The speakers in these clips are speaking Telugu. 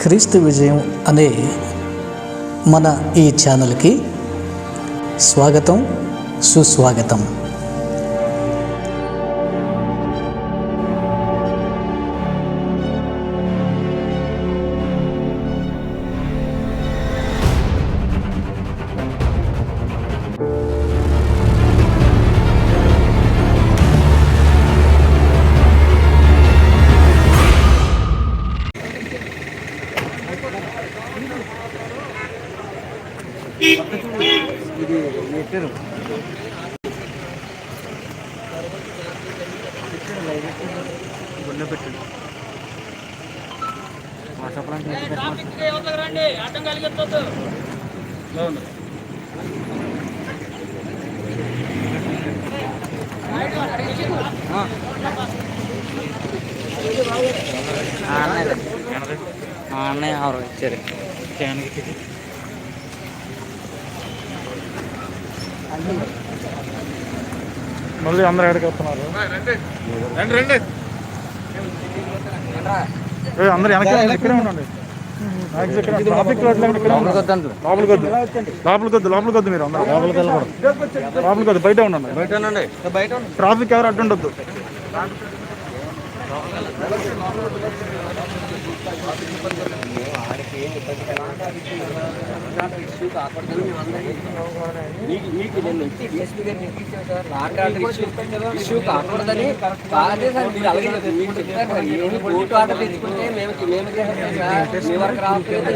క్రీస్తు విజయం అనే మన ఈ ఛానల్కి స్వాగతం, సుస్వాగతం. ఇది పెట్టారు గుండె పెట్టండి అన్నయ్య ఎవరు ఇచ్చారు మళ్ళీ అందరూ ఎక్కడికి వస్తున్నారు? అందరూ వెనక ఇక్కడే ఉండండి. ట్రాఫిక్ రోడ్లో లోపలికొద్దు మీరు అందరూ లోపలికొద్దు, బయట ఉండండి. ట్రాఫిక్ ఎవరు అడ్డుండొద్దు. మీకు నేను వచ్చి డిఎస్పీ గారిని ఇచ్చాను సార్, లాండ్ ఆర్డర్ ఇష్యూ కాకూడదని. కాదే సార్, మీరు అలాగే మీకు చెప్తారు సార్. ఏమి కోర్టు ఆర్డర్ తెచ్చుకుంటే మేము చేస్తాం సార్. మీ వరకు రావట్లేదు.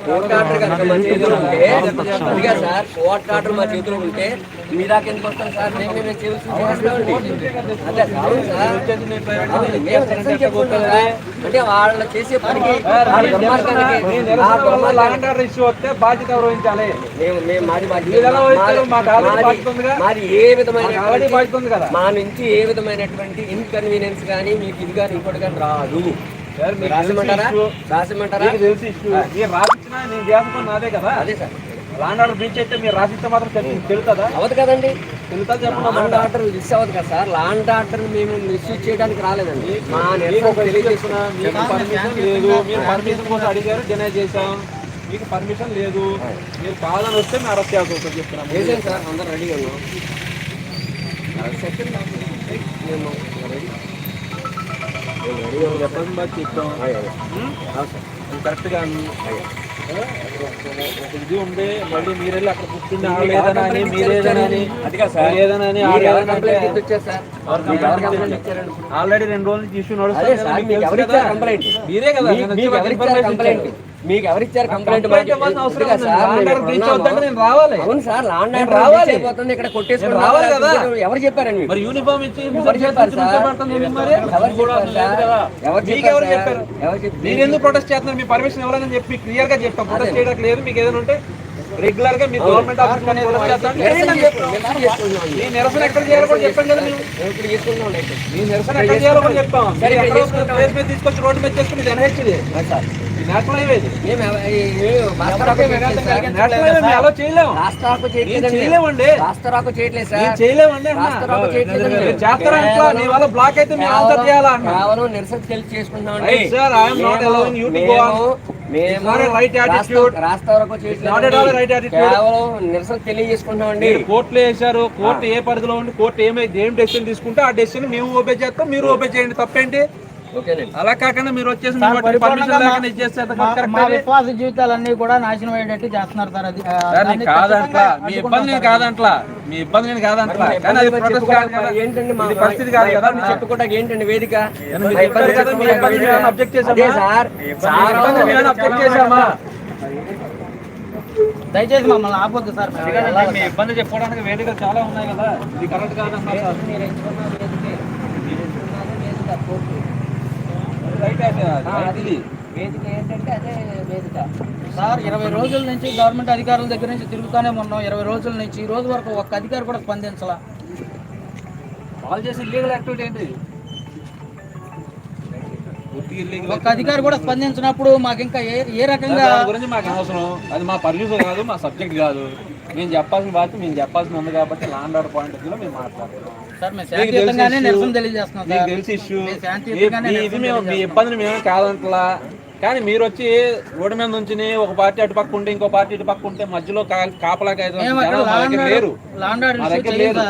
కోర్టు ఆర్డర్ కనుక మా చేతిలో ఉంటే అదిగా సార్, కోర్టు ఆర్డర్ మా చేతిలో ఉంటే మీ దాకా ఎందుకు వస్తాం సార్? మేము చేస్తామండి. అదే సార్, మేము నిరసన చెప్పుకుంటాం సార్. అంటే వాళ్ళు చేసే పనికి బాధ్యత వహించాలి. మాది ఏ విధమైన మా నుంచి ఏ విధమైనటువంటి ఇన్కన్వీనియన్స్ కానీ మీకు ఇది కానీ ఇంకోటి కానీ రాదు. రాసిమంటారా? నాదే కదా. అదే సార్, లాండ్ ఆర్డర్ బ్రీచ్ అయితే మీరు రాసిస్తే మాత్రం తెలుస్తుందా? అవదు కదండి. తెలుస్తా చెప్పండి. లాండ్ ఆర్డర్ మిస్ అవ్వదు కదా సార్. లాండ్ ఆర్డర్ మేము మిస్యూజ్ చేయడానికి రాలేదండి. మా తెలియజేసిన పర్మిషన్ లేదు. మీరు పర్మిషన్ కోసం అడిగారు, డినై చేశాం. మీకు పర్మిషన్ లేదు. మీరు కాదని వస్తే మేము అరెస్ట్ చేయాల్సి వస్తుంది చెప్తున్నాం. చేసాను సార్, అందరూ రెడీగా ఉన్నాం. మేము చెప్పండి బాగా చెప్తాం. కరెక్ట్గా ఇది ఉండే మళ్ళీ మీరెళ్ళి అక్కడ కూర్చుండి ఆల్రెడీ 2 రోజుల నుంచి ఇష్యూ నడుస్తుంది. మీరే కదా మీకు ఎవరిచ్చారు కంప్లైంట్? రావాలి. అవును సార్, లాండ్ ఆర్డర్ రావాలి. ఇక్కడ కొట్టేసుకుని రావాలి కదా. ఎవరు చెప్పారండి? మరి యూనిఫామ్ ఇచ్చి ఎవరు చెప్పారు? మీరు ఎందుకు ప్రొటెస్ట్ చేస్తున్నారు? మీ పర్మిషన్ ఎవరైనా చెప్పి క్లియర్ గా చెప్తాం. ప్రొటెస్ట్ చేయడానికి లేదు. మీకు ఏదైనా ఉంటే రెగ్యులర్ గా మీ గవర్నమెంట్ ఆఫీస్ మీ నిరసన ఎక్కడ చేయాలో కూడా చెప్పండి కదా. మీ నిరసన ఎక్కడ చేయాలో కూడా చెప్తాం. ప్లేస్ మీద తీసుకొచ్చి రోడ్డు మీద చేసుకుని ఇది ఎన్హెచ్ది నేషనల్ హైవే. బ్లాక్ అయితే నిరసన చేసుకుంటాం. నిరసన తెలియజేసుకుంటామండి. కోర్టులో వేశారు. కోర్టు ఏ పరిధిలో ఉండి కోర్టు ఏం డెసిషన్ తీసుకుంటే ఆ డెసిషన్ మేము ఓపెన్ చేస్తాం. మీరు ఓపెన్ చేయండి, తప్పేంటి? అలా కాకుండా మీరు వచ్చేసి విశ్వాస జీవితాలన్నీ కూడా నాశనం అయ్యేటట్టు చేస్తున్నారు సార్. అది కాదంట్లా, మీ ఇబ్బంది నేను కాదంట్లా, మీ ఇబ్బంది నేను కాదంట్లా. కానీ అది ఏంటండి మా పరిస్థితి కాదు కదా. చెప్పుకోవడానికి ఏంటండి వేదిక? అబ్జెక్ట్ చేశామా? దయచేసి మమ్మల్ని ఆపొద్దు సార్. మీ ఇబ్బంది చెప్పుకోవడానికి వేదికలు చాలా ఉన్నాయి కదా. ఇది కరెక్ట్ కాదన్నా సార్. 20 రోజుల నుంచి గవర్నమెంట్ అధికారుల దగ్గర నుంచి తిరుగుతానే ఉన్నాం. 20 రోజుల నుంచి ఈ రోజు వరకు ఒక్క అధికారి కూడా స్పందించాల. వాళ్ళు చేసే ఇల్లీగల్ యాక్టివిటీ ఏంటి? ఒక్క అధికారి కూడా స్పందించినప్పుడు మాకు ఇంకా ఏ రకంగా గురించి మాకు అవసరం? అది మా పర్మిషన్ కాదు, మా సబ్జెక్ట్ కాదు. మేము చెప్పాల్సిన బాధ్యత మేము చెప్పాల్సిన ఉంది కాబట్టి లాండ్ ఆర్డర్ పాయింట్ ఆఫ్ వ్యూలో మేము మాట్లాడుతున్నాం. శాంతియుతంగానే నిరసన తెలియజేస్తున్నాం. మీకు తెలిసి ఇష్యూ ఇది మేము మీ ఇబ్బందిని మేము కాదంటలా. కానీ మీరు వచ్చి రోడ్డు మీద నుంచి ఒక పార్టీ అటు పక్క ఉంటే ఇంకో పార్టీ ఇటు పక్క ఉంటే మధ్యలో కాపలా లేరు. మా దగ్గర లేరు.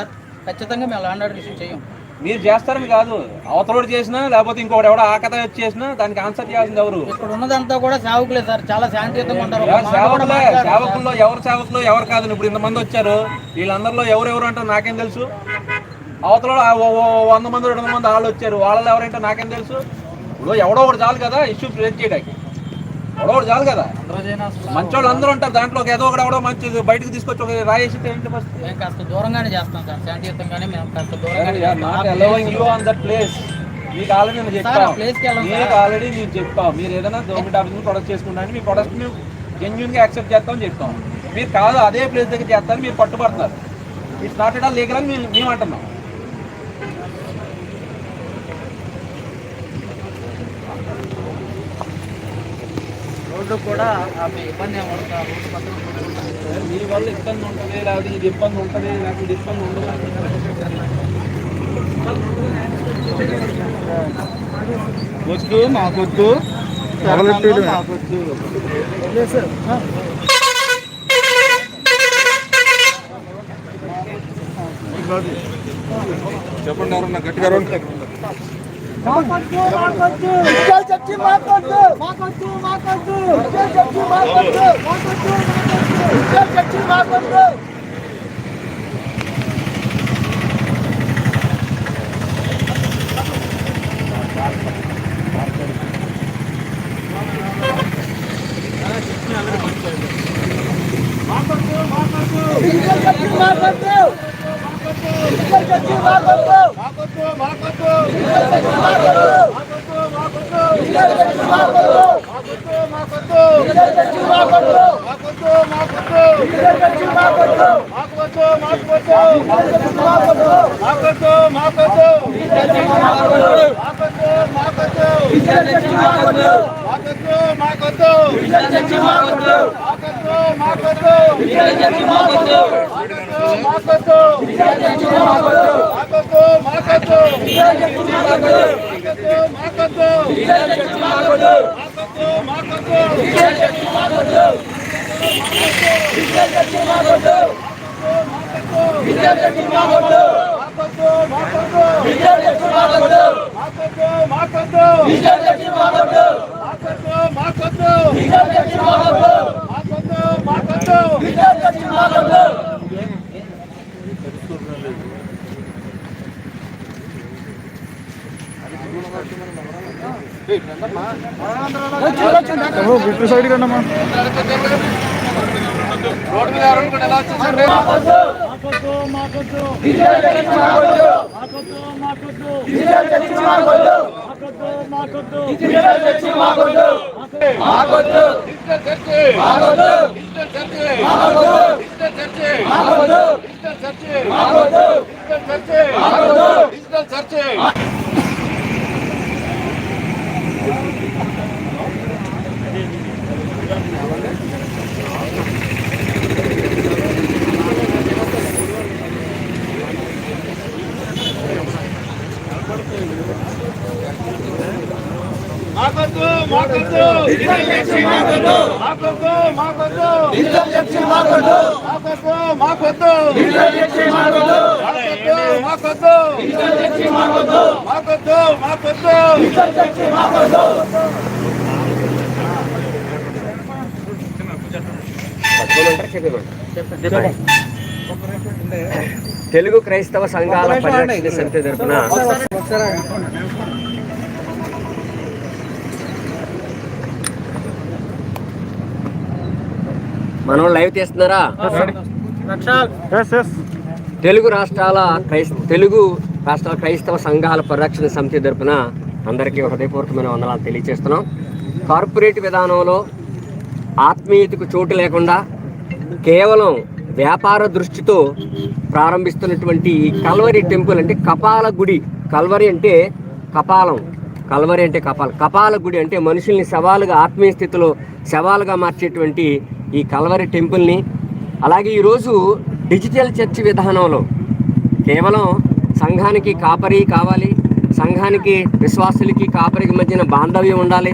ఖచ్చితంగా మేము లాండ్ ఆర్డర్ ఇష్యూ చేయం. మీరు చేస్తారని కాదు, అవతలోడు చేసినా లేకపోతే ఇంకొకటి ఎవడో ఆకత చేసినా దానికి ఆన్సర్ చేయాల్సింది ఎవరు? ఇక్కడ ఉన్నదంతా కూడా సేవకులే సార్, చాలా శాంతియుతంగా ఉంటారు. సేవకుల్లో ఎవరు సేవకులు ఎవరు కాదు. ఇప్పుడు ఇంతమంది వచ్చారు, వీళ్ళందరిలో ఎవరెవరు అంటే నాకేం తెలుసు? అవతలో 100 మంది 200 మంది వాళ్ళు వచ్చారు, వాళ్ళలో ఎవరంటే నాకేం తెలుసు? ఇప్పుడు ఎవడో ఒకటి చాలు కదా ఇష్యూ ప్రెజెంట్ చేయడానికి, ఎవడో ఒకటి చాలు కదా. మంచోళ్ళు అందరూ ఉంటారు, దాంట్లో ఏదో ఒకటి ఎవడో మంచి బయటకు తీసుకొచ్చి ఒక రాయేసి మేము కాస్త దూరంగానే చేస్తాం సార్, శాంతియుతంగానే మేము కాస్త ప్లేస్. మీకు ఆల్రెడీ నేను చెప్తాను, మీకు ఆల్రెడీ నేను చెప్తాం. మీరు ఏదైనా గవర్నమెంట్ ఆఫీస్ ప్రొడక్ట్ చేసుకుంటారని మీ ప్రొడక్ట్ మేము జెన్యూన్గా యాక్సెప్ట్ చేస్తామని చెప్తాం. మీరు కాదు అదే ప్లేస్ దగ్గర చేస్తారని మీరు పట్టుబడుతున్నారు. It's not at all legal అని మేము అంటున్నాం. రోడ్డు కూడా ఇబ్బంది మీ వల్ల ఇబ్బంది ఉంటుంది, లేకపోతే ఇది ఇబ్బంది ఉంటుంది, లేకపోతే ఇది ఇబ్బంది ఉండదు. వద్దు మాకొద్దు, మాకొద్దు. చెప్పండి ఎవరన్నా గట్టిగా బిట్టు సైడ్ కన్నమ్మా. రోడ్ మీద ఎవరనుకుంటే ఎలా వచ్చేసండి? తెలుగు క్రైస్తవ సంఘాల పరిరక్షణ సమితి తరపున మనం లైవ్ తీస్తున్నారా? తెలుగు రాష్ట్రాల క్రైస్తవ సంఘాల పరిరక్షణ సమితి తరపున అందరికీ హృదయపూర్వకమైన వందనాలు తెలియజేస్తున్నాం. కార్పొరేట్ విధానంలో ఆత్మీయతకు చోటు లేకుండా కేవలం వ్యాపార దృష్టితో ప్రారంభిస్తున్నటువంటి ఈ కల్వరి టెంపుల్ అంటే కపాల గుడి. కల్వరి అంటే కపాలం, కల్వరి అంటే కపాల గుడి అంటే మనుషుల్ని శవాలుగా, ఆత్మీయ స్థితిలో శవాలుగా మార్చేటువంటి ఈ కల్వరి టెంపుల్ని, అలాగే ఈరోజు డిజిటల్ చర్చ్ విధానంలో కేవలం సంఘానికి కాపరి కావాలి, సంఘానికి విశ్వాసులకి కాపరికి మధ్యన బాంధవ్యం ఉండాలి,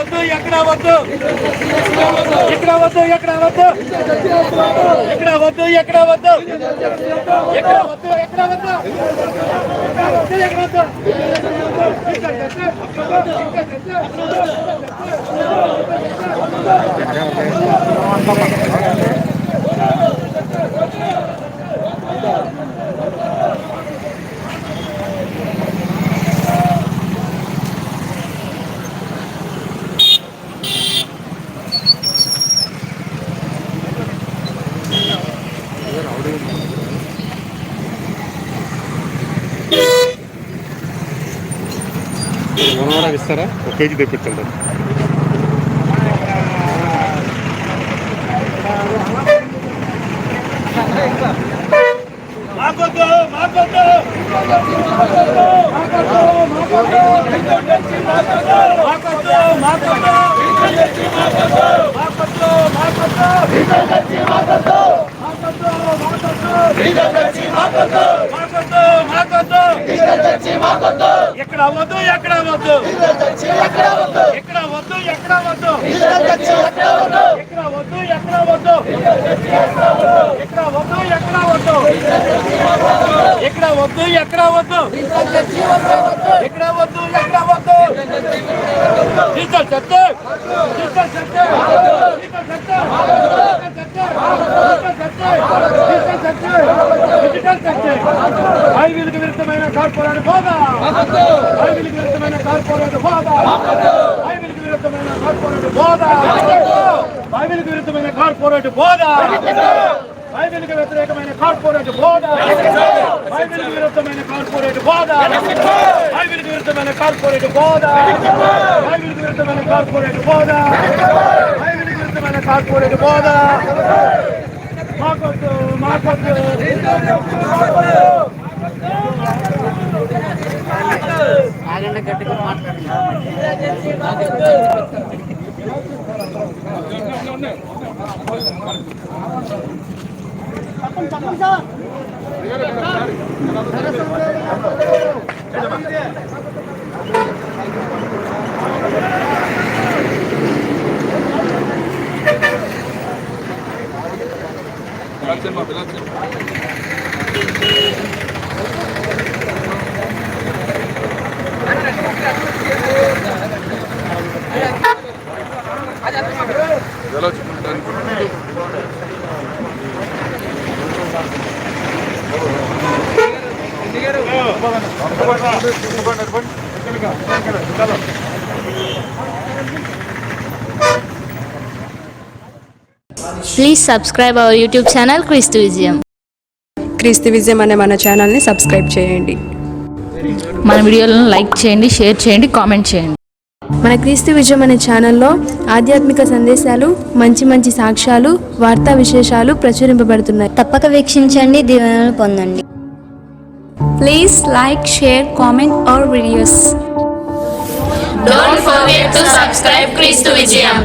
వద్దు ఎక్కడ వద్దు ఇక్కడ వద్దు ఎక్కడ వద్దు ఇక్కడ వద్దు ఎక్కడ వద్దు ఎక్కడ వద్దు ఎక్కడ వద్దు ఎక్కడ వద్దు ఇస్తారా? 1 కేజీ తెప్పించండి. మాకొద్దు మాకొద్దు ఎక్కడ వద్దు ఎక్కడ వద్దు ఎక్కడ వద్దు ఎక్కడ వద్దు ఎక్కడ వద్దు ఎక్కడ వద్దు ఎక్కడ వద్దు ఎక్కడ వద్దు ఎక్కడ వద్దు ఎక్కడ వద్దు ఎక్కడ వద్దు ఎక్కడ వద్దు ఎక్కడ వద్దు డిజిటల్ చట్టే డిజిటల్ చట్టే డిజిటల్ చట్టే ఐవీలకు విరుద్ధమైన కార్పొరేట్ హోదా ఐవీలకు విరుద్ధమైన కార్పొరేట్ హోదా ఐవీలకు విరుద్ధమైన కార్పొరేట్ హోదా ఐవీలకు విరుద్ధమైన కార్పొరేట్ హోదా ఐవీలకు వ్యతిరేకమైన కార్పొరేట్ హోదా ఐవీలకు విరుద్ధమైన కార్పొరేట్ హోదా ఐవీలకు విరుద్ధమైన కార్పొరేట్ హోదా ఐవీలకు విరుద్ధమైన కార్పొరేట్ హోదా ఐవీలకు విరుద్ధమైన కార్పొరేట్ హోదా మాకొద్దు మాకొద్దు ఆగండి గట్టిగా మాట్లాడండి. Please subscribe our YouTube channel క్రీస్తు విజయం. క్రీస్తు విజయం అనే మన ఛానల్ని సబ్స్క్రైబ్ చేయండి. మన వీడియోలను లైక్ చేయండి, షేర్ చేయండి, కామెంట్ చేయండి. మన క్రీస్తు విజయం అనే ఛానల్లో ఆధ్యాత్మిక సందేశాలు, మంచి మంచి సాక్ష్యాలు, వార్తా విశేషాలు ప్రచురింపబడుతున్నాయి. తప్పక వీక్షించండి, దీవెనలు పొందండి. Please like, share, comment our videos. Don't forget to subscribe క్రీస్తు విజయం.